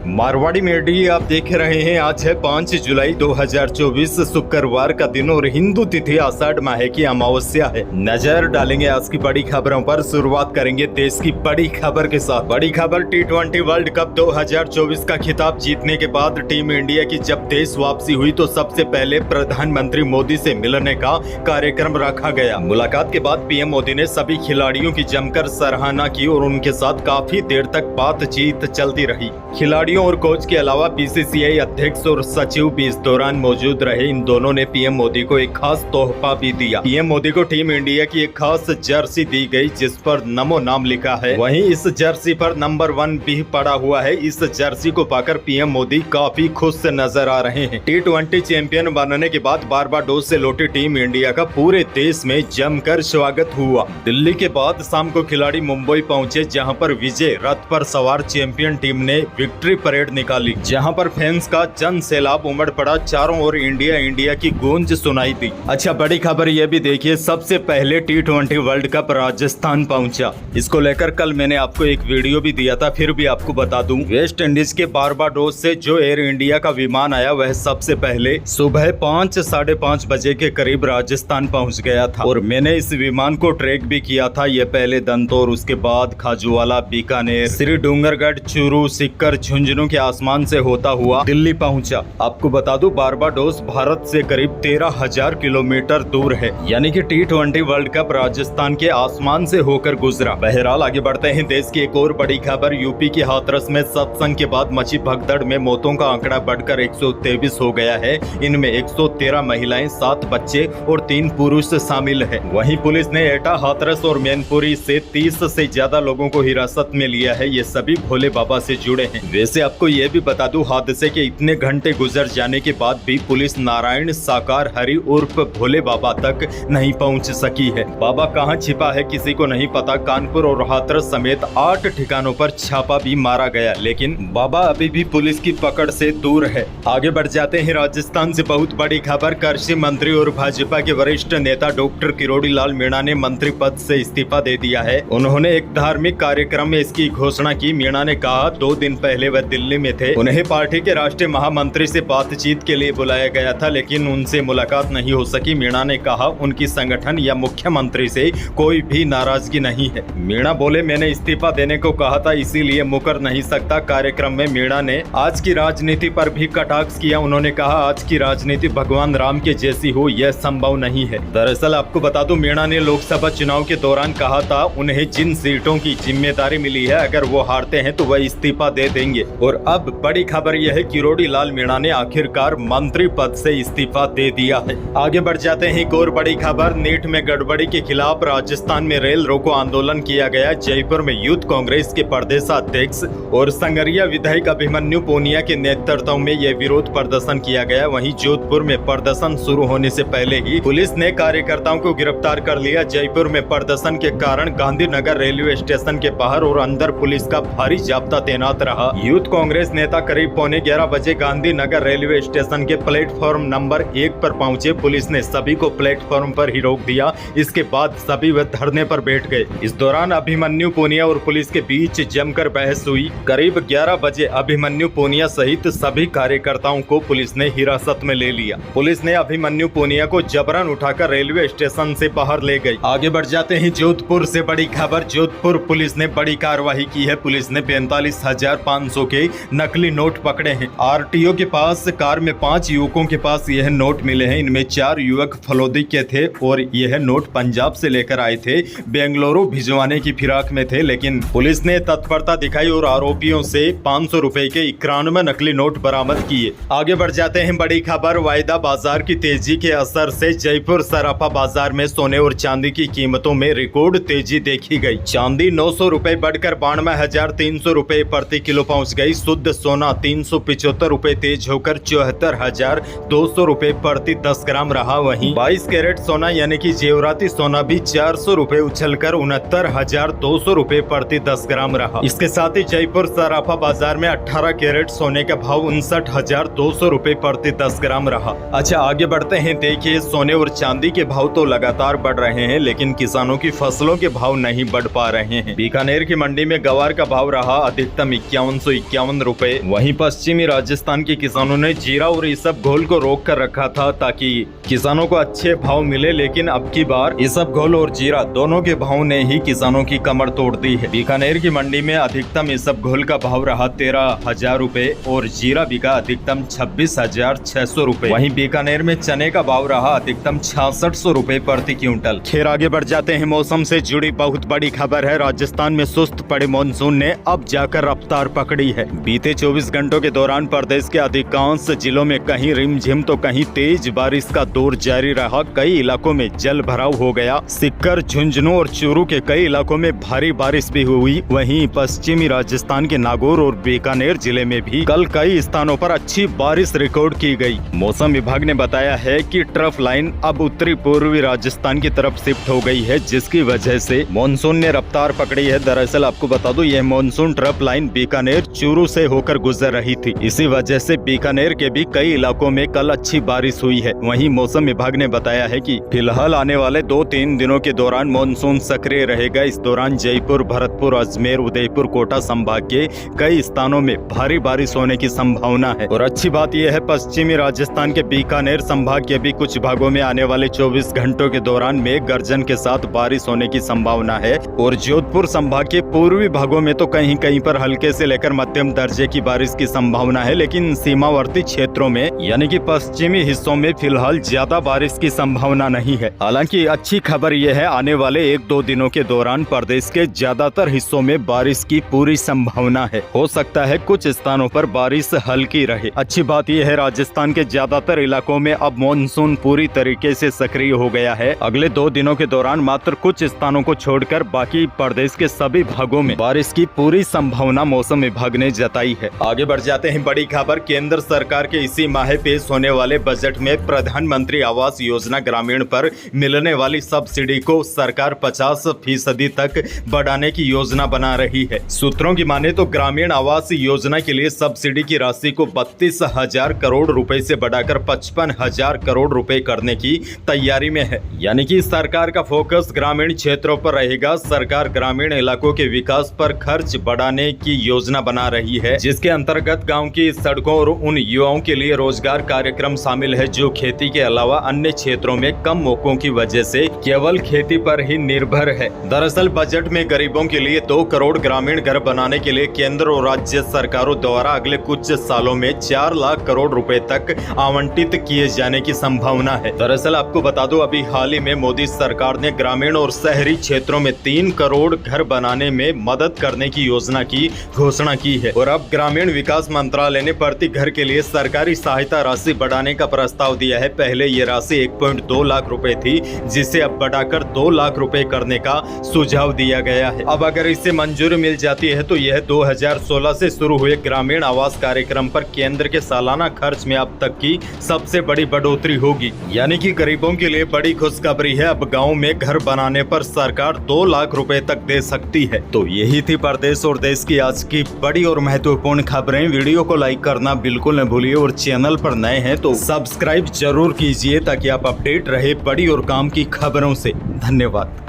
Marwari media आप देख रहे हैं। आज है 5 जुलाई 2024 शुक्रवार का दिन और हिंदू तिथि आषाढ़ माह की अमावस्या है। नजर डालेंगे आज की बड़ी खबरों पर। शुरुआत करेंगे देश की बड़ी खबर के साथ। बड़ी खबर T20 वर्ल्ड कप 2024 का खिताब जीतने के बाद टीम इंडिया की जब देश वापसी हुई तो सबसे पहले प्रधानमंत्री मोदी से मिलने का कार्यक्रम रखा गया। मुलाकात के बाद पीएम मोदी ने सभी खिलाड़ियों की जमकर सराहना की और उनके साथ काफी देर तक बातचीत चलती रही। खिलाड़ियों और कोच के अलावा बीसीसीआई अध्यक्ष और सचिव भी इस दौरान मौजूद रहे। इन दोनों ने पीएम मोदी को एक खास तोहफा भी दिया। पीएम मोदी को टीम इंडिया की एक खास जर्सी दी गई जिस पर नमो नाम लिखा है। वहीं इस जर्सी पर नंबर 1 भी पड़ा हुआ है। इस जर्सी को पाकर पीएम मोदी काफी खुश नजर आ रहे हैं। T20 चैंपियन बनने के बाद बारबाडोस से लौटी टीम इंडिया का पूरे देश में जमकर स्वागत हुआ। दिल्ली के बाद शाम को खिलाड़ी मुंबई पहुंचे, जहां पर विजय रथ पर सवार चैंपियन टीम ने विक्ट्री परेड निकाली, जहां पर फैंस का जन सैलाब उमड़ पड़ा। चारों ओर इंडिया इंडिया की गूंज सुनाई दी। अच्छा, बड़ी खबर यह भी देखिए, सबसे पहले T20 वर्ल्ड कप राजस्थान पहुंचा। इसको लेकर कल मैंने आपको एक वीडियो भी दिया था, फिर भी आपको बता दूं। वेस्ट इंडीज के बारबाडोस से जो एयर इंडिया का विमान आया वह सबसे पहले सुबह 5 साढ़े 5 बजे के करीब राजस्थान पहुंच गया था और मैंने इस विमान को ट्रैक भी किया था। ये पहले दंतौर, उसके बाद खाजूवाला, बीकानेर, श्री डूंगरगढ़, चूरू, सिक्कर, झुंझुनू के आसमान से होता हुआ दिल्ली पहुंचा। आपको बता दूं, बारबाडोस भारत से करीब 13,000 किलोमीटर दूर है, यानी कि T20 वर्ल्ड कप राजस्थान के आसमान से होकर गुजरा। बहरहाल आगे बढ़ते हैं। देश की एक और बड़ी खबर, यूपी के हाथरस में सत्संग के बाद मची भगदड़ में मौतों का आंकड़ा बढ़कर 123 हो गया है। इनमें 113 महिलाएं, 7 बच्चे और 3 पुरुष शामिल है। वहीं पुलिस ने एटा, हाथरस और मैनपुरी से 30 से ज्यादा लोगों को हिरासत में लिया है। ये सभी भोले बाबा से जुड़े हैं। वैसे आपको ये भी बता दूं, हादसे के इतने घंटे गुजर जाने के बाद भी पुलिस नारायण साकार हरि उर्फ भोले बाबा तक नहीं पहुंच सकी है। बाबा कहां छिपा है किसी को नहीं पता। कानपुर और हाथरस समेत 8 ठिकानों पर छापा भी मारा गया, लेकिन बाबा अभी भी पुलिस की पकड़ से दूर है। आगे बढ़ जाते हैं। राजस्थान से बहुत बड़ी खबर, कृषि मंत्री और भाजपा के वरिष्ठ नेता डॉक्टर किरोड़ी लाल मीणा ने मंत्री पद से इस्तीफा दे दिया है। उन्होंने एक धार्मिक कार्यक्रम में इसकी घोषणा की। मीणा ने कहा 2 दिन पहले वह दिल्ली में थे। उन्हें पार्टी के राष्ट्रीय महामंत्री से बातचीत के लिए बुलाया गया था, लेकिन उनसे मुलाकात नहीं हो सकी। मीणा ने कहा उनकी संगठन या मुख्यमंत्री से कोई भी नाराजगी नहीं है। मीणा बोले, मैंने इस्तीफा देने को कहा था, इसीलिए मुकर नहीं सकता। कार्यक्रम में मीणा ने आज की राजनीति पर भी कटाक्ष किया। उन्होंने कहा आज की राजनीति भगवान राम के जैसी हो, यह संभव नहीं है। दरअसल आपको बता दूं, मीणा ने लोकसभा चुनाव के दौरान कहा था उन्हें जिन सीटों की जिम्मेदारी मिली है, अगर वो हारते हैं तो वह इस्तीफा दे देंगे। और अब बड़ी खबर यह है, किरोड़ी लाल मीणा ने आखिरकार मंत्री पद से इस्तीफा दे दिया है। आगे बढ़ जाते हैं। एक और बड़ी खबर, नीट में गड़बड़ी के खिलाफ राजस्थान में रेल रोको आंदोलन किया गया। जयपुर में यूथ कांग्रेस के प्रदेशाध्यक्ष और संगरिया विधायक अभिमन्यु पूनिया के नेतृत्व में यह विरोध प्रदर्शन किया गया। वहीं जोधपुर में प्रदर्शन शुरू होने से पहले ही पुलिस ने कार्यकर्ताओं को गिरफ्तार कर लिया। जयपुर में प्रदर्शन के कारण गांधीनगर रेलवे स्टेशन के बाहर और अंदर पुलिस का भारी जाब्ता तैनात रहा। यूथ कांग्रेस नेता करीब 11:15 बजे गांधीनगर रेलवे स्टेशन के प्लेटफॉर्म नंबर 1 पर पहुंचे। पुलिस ने सभी को प्लेटफॉर्म पर ही रोक दिया। इसके बाद सभी वे धरने पर बैठ गए। इस दौरान अभिमन्यु पूनिया और पुलिस के बीच जमकर बहस हुई। करीब 11 बजे अभिमन्यु पूनिया सहित सभी कार्यकर्ताओं को पुलिस ने हिरासत में ले लिया। पुलिस ने अभिमन्यु पूनिया को जबरन उठाकर रेलवे स्टेशन से बाहर ले गई। आगे बढ़ जाते हैं। जोधपुर से बड़ी खबर, जोधपुर पुलिस ने बड़ी कार्रवाई की है। पुलिस ने 45,500 के नकली नोट पकड़े हैं। आरटीओ के पास कार में 5 युवकों के पास यह नोट मिले हैं। इनमें 4 युवक फलोदी के थे और यह नोट पंजाब से लेकर आए थे। बेंगलुरु भिजवाने की फिराक में थे, लेकिन पुलिस ने तत्परता दिखाई और आरोपियों से 500 रुपए के 91 नकली नोट बरामद किए। आगे बढ़ जाते हैं। बड़ी खबर, वायदा बाजार की तेजी के असर से जयपुर सराफा बाजार में सोने और चांदी की कीमतों में रिकॉर्ड तेजी देखी गई। चांदी 900 रुपए बढ़कर 92,300 रुपए प्रति किलो पहुंच गई। शुद्ध सोना 375 रुपए तेज होकर 74,200 रुपए प्रति 10 ग्राम रहा। वहीं 22 कैरेट सोना यानी कि जेवराती सोना भी 400 रुपए उछलकर 69,200 रुपए प्रति 10 ग्राम रहा। इसके साथ ही जयपुर सराफा बाजार में 18 कैरेट सोने का भाव 59,200 रुपए प्रति 10 ग्राम रहा। अच्छा, आगे बढ़ते हैं। देखिए, सोने और चांदी के भाव तो लगातार बढ़ रहे हैं, लेकिन किसानों की फसलों के भाव नहीं बढ़ पा रहे हैं। बीकानेर की मंडी में गवार का भाव रहा अधिकतम 5151 रुपए। वहीं पश्चिमी राजस्थान के किसानों ने जीरा और इसब घोल को रोक कर रखा था ताकि किसानों को अच्छे भाव मिले, लेकिन अब की बार इसब घोल और जीरा दोनों के भाव ने ही किसानों की कमर तोड़ दी है। बीकानेर की मंडी में अधिकतम इसब घोल का भाव रहा 13,000 रुपए और जीरा बिका अधिकतम 26,600 रुपए। वहीं बीकानेर में चने का भाव रहा अधिकतम 6600 रुपए प्रति क्विंटल। खैर आगे बढ़ जाते हैं, मौसम से जुड़ी बहुत बड़ी खबर है। राजस्थान में सुस्त पड़े मानसून ने अब जाकर रफ्तार पकड़ी है। बीते 24 घंटों के दौरान प्रदेश के अधिकांश जिलों में कहीं रिमझिम तो कहीं तेज बारिश का दौर जारी रहा। कई इलाकों में जल भराव हो गया। सीकर, झुंझुनू और चूरू के कई इलाकों में भारी बारिश भी हुई। वहीं पश्चिमी राजस्थान के नागौर और बीकानेर जिले में भी कल कई स्थानों पर अच्छी बारिश रिकॉर्ड की गई। मौसम विभाग ने बताया है कि ट्रफ लाइन अब उत्तरी पूर्वी राजस्थान की तरफ शिफ्ट हो गई है, जिसकी वजह से मानसून ने रफ्तार पकड़ी है। दरअसल आपको बता दूं, यह monsoon trough line Bikaner Churu से होकर गुजर रही थी। इसी वजह से बीकानेर के भी कई इलाकों में कल अच्छी बारिश हुई है। वहीं मौसम विभाग ने बताया है कि फिलहाल आने वाले 2-3 दिनों के दौरान मानसून सक्रिय रहेगा। इस दौरान जयपुर, भरतपुर, अजमेर, उदयपुर, कोटा संभाग के कई स्थानों में भारी बारिश होने की संभावना है। और अच्छी बात यह है, पश्चिमी राजस्थान के बीकानेर संभाग के भी कुछ भागों में आने वाले 24 घंटों के दौरान मेघ गर्जन के साथ बारिश होने की संभावना है। और जोधपुर संभाग के पूर्वी भागों में तो कहीं कहीं पर हल्के से लेकर मध्यम दर्जे की बारिश की संभावना है, लेकिन सीमावर्ती क्षेत्रों में यानी कि पश्चिमी हिस्सों में फिलहाल ज्यादा बारिश की संभावना नहीं है। हालांकि अच्छी खबर यह है, आने वाले 1-2 दिनों के दौरान प्रदेश के ज्यादातर हिस्सों में बारिश की पूरी संभावना है। हो सकता है कुछ स्थानों पर बारिश हल्की रहे। अच्छी बात यह है, राजस्थान के ज्यादातर इलाकों में अब मानसून पूरी तरीके से सक्रिय हो गया है। अगले 2 दिनों के दौरान मात्र कुछ स्थानों को छोड़कर बाकी प्रदेश के सभी भागों में बारिश की पूरी संभावना मौसम विभाग ने जताई है। आगे बढ़ जाते हैं, बड़ी खबर। केंद्र सरकार के इसी माह पेश होने वाले बजट में प्रधानमंत्री आवास योजना ग्रामीण पर मिलने वाली सब्सिडी को सरकार 50% तक बढ़ाने की योजना बना रही है। सूत्रों की माने तो ग्रामीण आवास योजना के लिए सब्सिडी की राशि को 32,000 करोड़ रुपए से बढ़ाकर 55,000 करोड़ रुपए करने की तैयारी में है। यानी कि सरकार का फोकस ग्रामीण क्षेत्रों पर रहेगा। सरकार ग्रामीण इलाकों के विकास पर खर्च बढ़ाने की योजना बना रही है, जिसके अंतर्गत गांव की सड़कों और उन युवाओं के लिए रोजगार कार्यक्रम शामिल है जो खेती के अलावा अन्य क्षेत्रों में कम मौकों की वजह से केवल खेती पर ही निर्भर है। दरअसल बजट में गरीबों के लिए 2 करोड़ ग्रामीण घर बनाने के लिए केंद्र और राज्य सरकारों द्वारा अगले कुछ सालों में 4 लाख करोड़ रुपए तक आवंटित किए जाने की संभावना है। दरअसल आपको बता दो, अभी हाल ही में मोदी सरकार ने ग्रामीण और शहरी क्षेत्रों में 3 करोड़ घर बनाने में मदद करने की योजना की घोषणा की है। और अब ग्रामीण विकास मंत्रालय ने प्रति घर के लिए सरकारी सहायता राशि बढ़ाने का प्रस्ताव दिया है। पहले ये राशि 1.2 लाख रुपए थी, जिसे अब बढ़ाकर 2 लाख रुपए करने का सुझाव दिया गया है। अब अगर इससे मंजूरी मिल जाती है तो यह 2016 से शुरू हुए ग्रामीण आवास कार्यक्रम पर केंद्र के सालाना खर्च में अब तक की सबसे बड़ी बढ़ोतरी होगी। यानी कि गरीबों के लिए बड़ी खुशखबरी है। अब गाँव में घर बनाने पर सरकार 2 लाख रुपए तक दे सकती है। तो यही थी प्रदेश और देश की आज की बड़ी और महत्वपूर्ण खबरें। वीडियो को लाइक करना बिल्कुल न भूलिए और चैनल पर नए हैं तो सब्सक्राइब जरूर कीजिए ताकि आप अपडेट रहे बड़ी और काम की खबरों से। धन्यवाद।